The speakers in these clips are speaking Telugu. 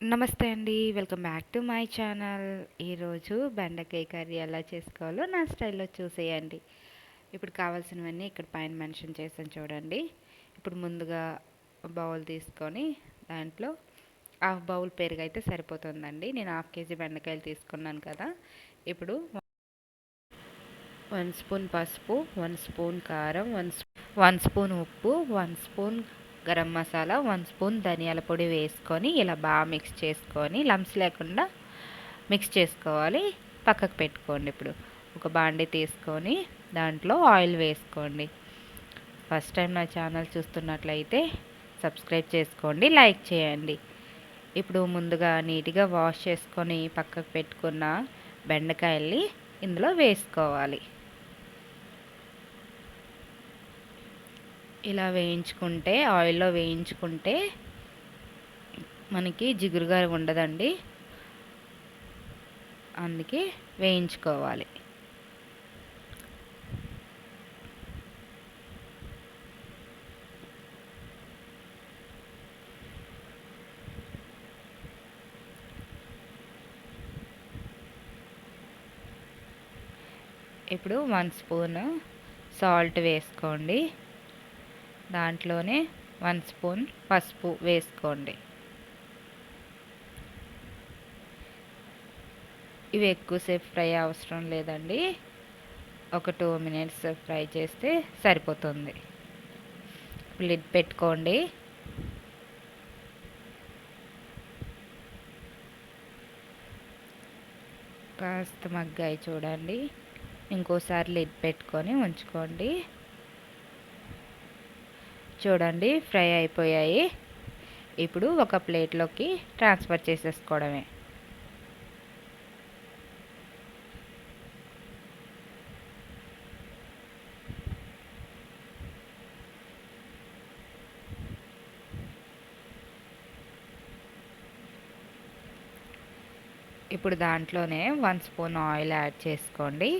నమస్తే అండి. Welcome back to my channel. ఈరోజు బెండకాయ కర్రీ ఎలా చేసుకోవాలో నా స్టైల్‌లో చూసేయండి. ఇప్పుడు కావాల్సినవన్నీ ఇక్కడ పైన మెన్షన్ చేశాను చూడండి. ఇప్పుడు ముందుగా బౌల్ తీసుకొని దాంట్లో హాఫ్ బౌల్ పెరుగైతే సరిపోతుందండి. నేను హాఫ్ కేజీ బెండకాయలు తీసుకున్నాను కదా! ఇప్పుడు 1 స్పూన్ పసుపు, 1 స్పూన్ కారం, 1 స్పూన్ ఉప్పు, 1 స్పూన్ గరం మసాలా, 1 స్పూన్ ధనియాల పొడి వేసుకొని ఇలా బాగా మిక్స్ చేసుకొని లంప్స్ లేకుండా మిక్స్ చేసుకోవాలి. పక్కకు పెట్టుకోండి. ఇప్పుడు ఒక బాండీ తీసుకొని దాంట్లో ఆయిల్ వేసుకోండి. ఫస్ట్ టైం నా ఛానల్ చూస్తున్నట్లయితే సబ్స్క్రైబ్ చేసుకోండి, లైక్ చేయండి. ఇప్పుడు ముందుగా నీట్గా వాష్ చేసుకొని పక్కకు పెట్టుకున్న బెండకాయల్ని ఇందులో వేసుకోవాలి. ఇలా వేయించుకుంటే ఆయిల్లో వేయించుకుంటే మనకి జిగురుగా ఉండదండి. అందుకే వేయించుకోవాలి. ఇప్పుడు 1 స్పూన్ సాల్ట్ వేసుకోండి. దాంట్లోనే 1 స్పూన్ పసుపు వేసుకోండి. ఇవి ఎక్కువసేపు ఫ్రై అవసరం లేదండి. ఒక 2 మినిట్స్ ఫ్రై చేస్తే సరిపోతుంది. లిడ్ పెట్టుకోండి. కాస్త మగ్గాయి చూడండి. ఇంకోసారి లిడ్ పెట్టుకొని ఉంచుకోండి. చూడండి ఫ్రై అయిపోయాయి. ఇప్పుడు ఒక ప్లేట్లోకి ట్రాన్స్ఫర్ చేసేసుకోవడమే. ఇప్పుడు దాంట్లోనే 1 స్పూన్ ఆయిల్ యాడ్ చేసుకోండి.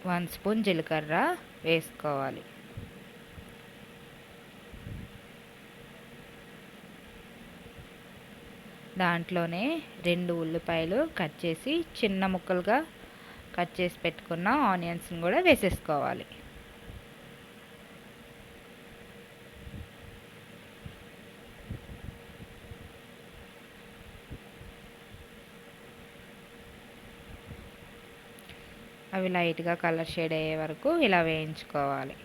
వన్ స్పూన్ జీలకర్ర వేసుకోవాలి. దాంట్లోనే 2 ఉల్లిపాయలు కట్ చేసి చిన్న ముక్కలుగా కట్ చేసి పెట్టుకున్న ఆనియన్స్ని కూడా వేసేసుకోవాలి. అవి లైట్గా కలర్ షేడ్ అయ్యే వరకు ఇలా వేయించుకోవాలి.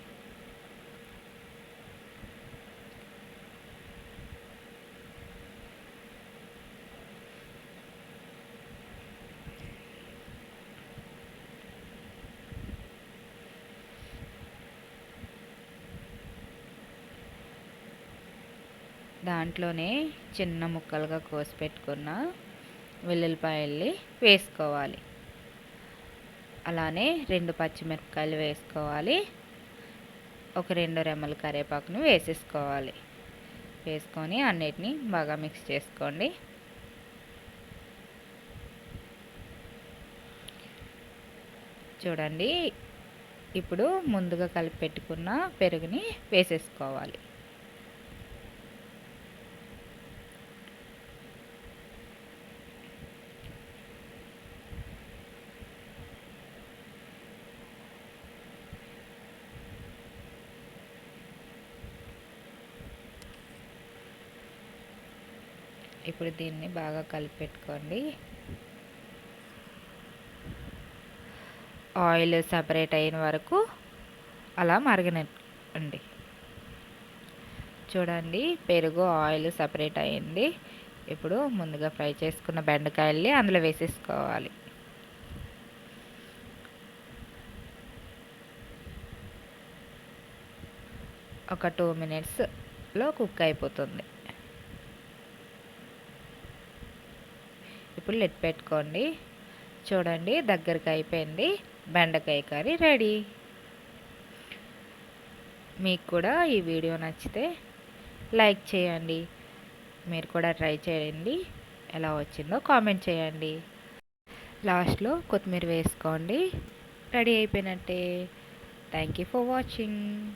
దాంట్లోనే చిన్న ముక్కలుగా కోసి పెట్టుకున్న వెల్లుల్లిపాయల్ని వేసుకోవాలి. అలానే 2 పచ్చిమిరపకాయలు వేసుకోవాలి. ఒక 2 రెమ్మల కరివేపాకును వేసేసుకోవాలి. వేసుకొని అన్నిటినీ బాగా మిక్స్ చేసుకోండి. చూడండి ఇప్పుడు ముందుగా కలిపి పెట్టుకున్న పెరుగుని వేసేసుకోవాలి. ఇప్పుడు దీన్ని బాగా కలిపి పెట్టుకోండి. ఆయిల్ సపరేట్ అయిన వరకు అలా మరగనివ్వండి. చూడండి పెరుగు ఆయిల్ సపరేట్ అయ్యింది. ఇప్పుడు ముందుగా ఫ్రై చేసుకున్న బెండకాయల్ని అందులో వేసేసుకోవాలి. ఒక 2 మినిట్స్లో కుక్ అయిపోతుంది. ఇప్పుడు లిడ్ పెట్టుకోండి. చూడండి దగ్గరికి అయిపోయింది. బెండకాయ కర్రీ రెడీ. మీకు కూడా ఈ వీడియో నచ్చితే లైక్ చేయండి. మీరు కూడా ట్రై చేయండి. ఎలా వచ్చిందో కామెంట్ చేయండి. లాస్ట్లో కొత్తిమీర వేసుకోండి. రెడీ అయిపోయినట్టే. Thank you for watching.